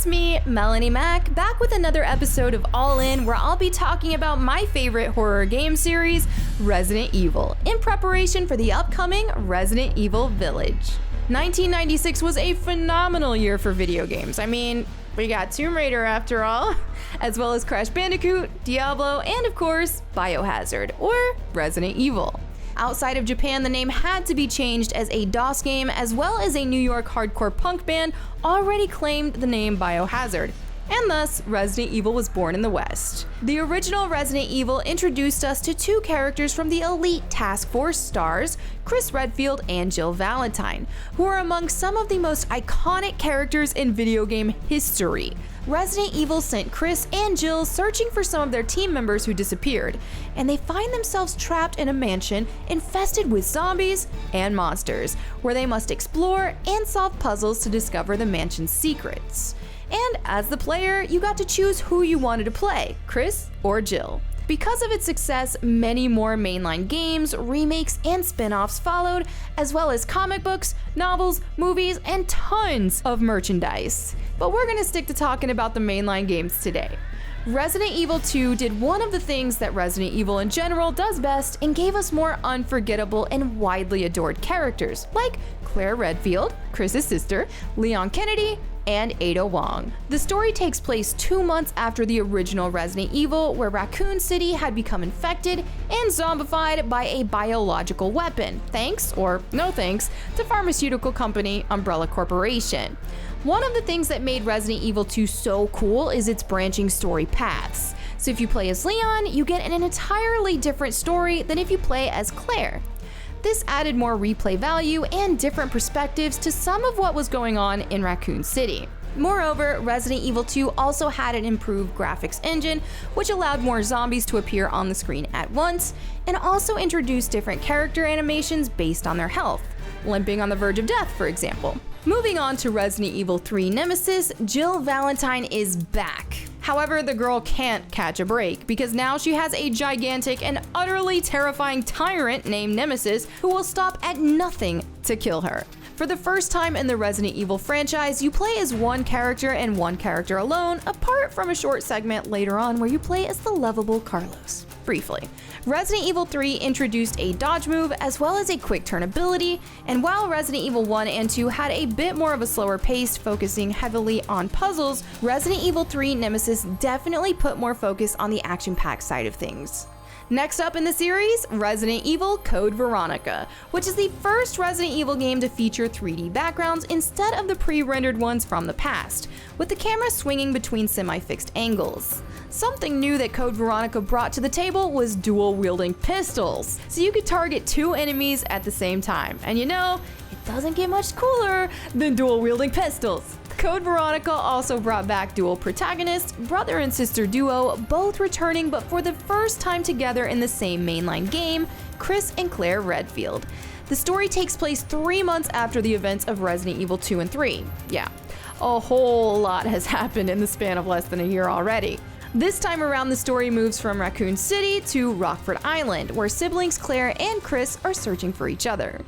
It's me, Melonie Mac, back with another episode of All In, where I'll be talking about my favorite horror game series, Resident Evil, in preparation for the upcoming Resident Evil Village. 1996 was a phenomenal year for video games. I mean, we got Tomb Raider after all, as well as Crash Bandicoot, Diablo, and of course, Biohazard, or Resident Evil. Outside of Japan, the name had to be changed as a DOS game, as well as a New York hardcore punk band already claimed the name Biohazard, and thus Resident Evil was born in the West. The original Resident Evil introduced us to two characters from the elite task force stars, Chris Redfield and Jill Valentine, who are among some of the most iconic characters in video game history. Resident Evil sent Chris and Jill searching for some of their team members who disappeared, and they find themselves trapped in a mansion infested with zombies and monsters, where they must explore and solve puzzles to discover the mansion's secrets. And as the player, you got to choose who you wanted to play, Chris or Jill. Because of its success, many more mainline games, remakes, and spin-offs followed, as well as comic books, novels, movies, and tons of merchandise. But we're gonna stick to talking about the mainline games today. Resident Evil 2 did one of the things that Resident Evil in general does best and gave us more unforgettable and widely adored characters, like Claire Redfield, Chris's sister, Leon Kennedy, and Ada Wong. The story takes place 2 months after the original Resident Evil, where Raccoon City had become infected and zombified by a biological weapon, thanks, or no thanks, to pharmaceutical company Umbrella Corporation. One of the things that made Resident Evil 2 so cool is its branching story paths. So if you play as Leon, you get an entirely different story than if you play as Claire. This added more replay value and different perspectives to some of what was going on in Raccoon City. Moreover, Resident Evil 2 also had an improved graphics engine, which allowed more zombies to appear on the screen at once, and also introduced different character animations based on their health, limping on the verge of death, for example. Moving on to Resident Evil 3 Nemesis, Jill Valentine is back. However, the girl can't catch a break, because now she has a gigantic and utterly terrifying tyrant named Nemesis who will stop at nothing to kill her. For the first time in the Resident Evil franchise, you play as one character and one character alone, apart from a short segment later on where you play as the lovable Carlos. Briefly. Resident Evil 3 introduced a dodge move as well as a quick turn ability, and while Resident Evil 1 and 2 had a bit more of a slower pace, focusing heavily on puzzles, Resident Evil 3 Nemesis definitely put more focus on the action-packed side of things. Next up in the series, Resident Evil Code Veronica, which is the first Resident Evil game to feature 3D backgrounds instead of the pre-rendered ones from the past, with the camera swinging between semi-fixed angles. Something new that Code Veronica brought to the table was dual-wielding pistols, so you could target two enemies at the same time. And you know, it doesn't get much cooler than dual-wielding pistols. Code Veronica also brought back dual protagonists, brother and sister duo, both returning but for the first time together in the same mainline game, Chris and Claire Redfield. The story takes place 3 months after the events of Resident Evil 2 and 3. Yeah, a whole lot has happened in the span of less than a year already. This time around, the story moves from Raccoon City to Rockford Island, where siblings Claire and Chris are searching for each other.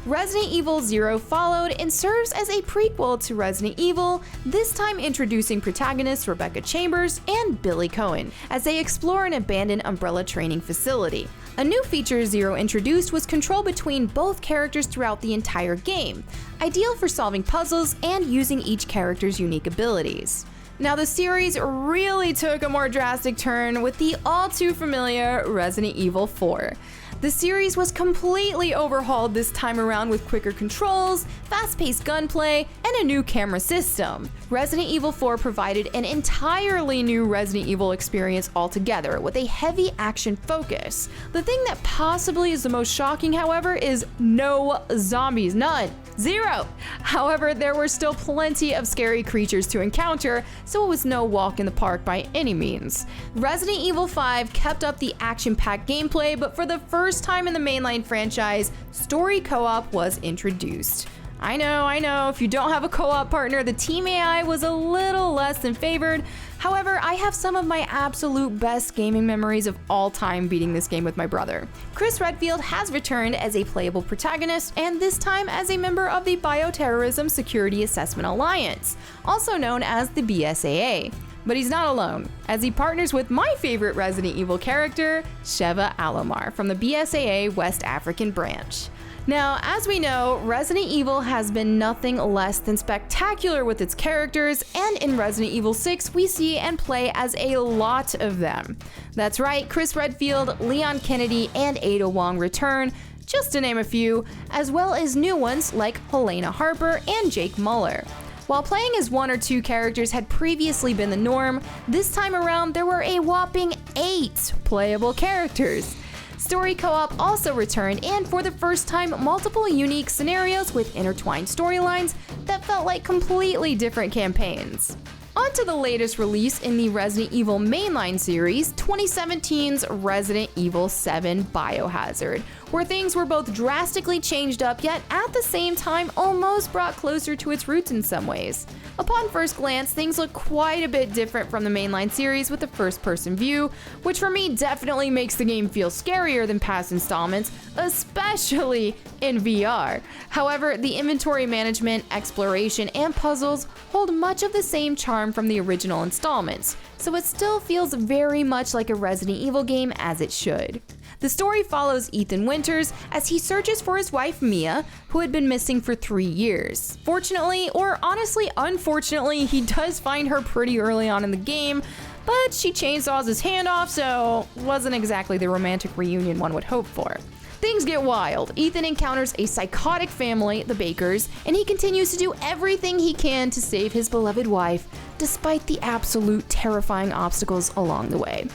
Resident Evil 0 followed and serves as a prequel to Resident Evil, this time introducing protagonists Rebecca Chambers and Billy Cohen as they explore an abandoned Umbrella training facility. A new feature Zero introduced was control between both characters throughout the entire game, ideal for solving puzzles and using each character's unique abilities. Now the series really took a more drastic turn with the all too familiar Resident Evil 4. The series was completely overhauled this time around with quicker controls, fast-paced gunplay, and a new camera system. Resident Evil 4 provided an entirely new Resident Evil experience altogether, with a heavy action focus. The thing that possibly is the most shocking, however, is no zombies, none. Zero! However, there were still plenty of scary creatures to encounter, so it was no walk in the park by any means. Resident Evil 5 kept up the action-packed gameplay, but for the first time in the mainline franchise, story co-op was introduced. I know, if you don't have a co-op partner, the team AI was a little less than favored. However, I have some of my absolute best gaming memories of all time beating this game with my brother. Chris Redfield has returned as a playable protagonist, and this time as a member of the Bioterrorism Security Assessment Alliance, also known as the BSAA. But he's not alone, as he partners with my favorite Resident Evil character, Sheva Alomar from the BSAA West African branch. Now, as we know, Resident Evil has been nothing less than spectacular with its characters, and in Resident Evil 6, we see and play as a lot of them. That's right, Chris Redfield, Leon Kennedy, and Ada Wong return, just to name a few, as well as new ones like Helena Harper and Jake Muller. While playing as one or two characters had previously been the norm, this time around there were a whopping 8 playable characters. Story co-op also returned, and for the first time, multiple unique scenarios with intertwined storylines that felt like completely different campaigns. On to the latest release in the Resident Evil mainline series, 2017's Resident Evil 7 Biohazard, where things were both drastically changed up yet at the same time almost brought closer to its roots in some ways. Upon first glance, things look quite a bit different from the mainline series with a first-person view, which for me definitely makes the game feel scarier than past installments, especially in VR. However, the inventory management, exploration, and puzzles hold much of the same charm from the original installments, so it still feels very much like a Resident Evil game as it should. The story follows Ethan Winters as he searches for his wife Mia, who had been missing for 3 years. Fortunately, or honestly unfortunately, he does find her pretty early on in the game, but she chainsaws his hand off, so wasn't exactly the romantic reunion one would hope for. Things get wild. Ethan encounters a psychotic family, the Bakers, and he continues to do everything he can to save his beloved wife, despite the absolute terrifying obstacles along the way.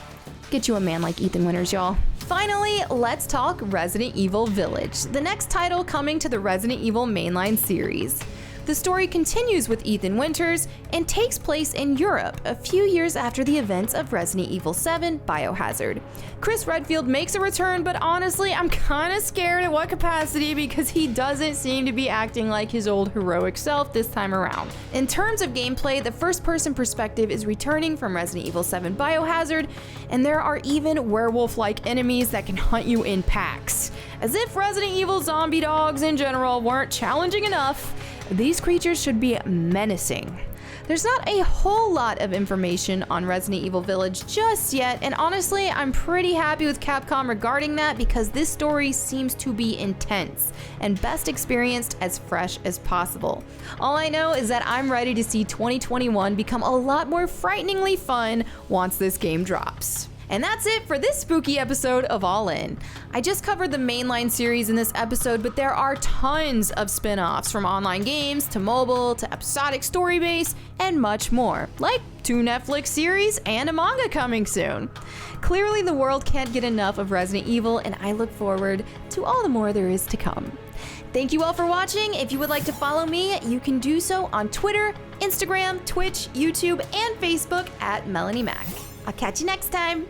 Get you a man like Ethan Winters, y'all. Finally, let's talk Resident Evil Village, the next title coming to the Resident Evil mainline series. The story continues with Ethan Winters and takes place in Europe a few years after the events of Resident Evil 7 Biohazard. Chris Redfield makes a return, but honestly, I'm kinda scared at what capacity because he doesn't seem to be acting like his old heroic self this time around. In terms of gameplay, the first-person perspective is returning from Resident Evil 7 Biohazard, and there are even werewolf-like enemies that can hunt you in packs. As if Resident Evil zombie dogs in general weren't challenging enough, these creatures should be menacing. There's not a whole lot of information on Resident Evil Village just yet, and honestly, I'm pretty happy with Capcom regarding that because this story seems to be intense and best experienced as fresh as possible. All I know is that I'm ready to see 2021 become a lot more frighteningly fun once this game drops. And that's it for this spooky episode of All In. I just covered the mainline series in this episode, but there are tons of spin-offs from online games to mobile to episodic story-based and much more, like 2 Netflix series and a manga coming soon. Clearly the world can't get enough of Resident Evil, and I look forward to all the more there is to come. Thank you all for watching. If you would like to follow me, you can do so on Twitter, Instagram, Twitch, YouTube, and Facebook at Melonie Mac. I'll catch you next time.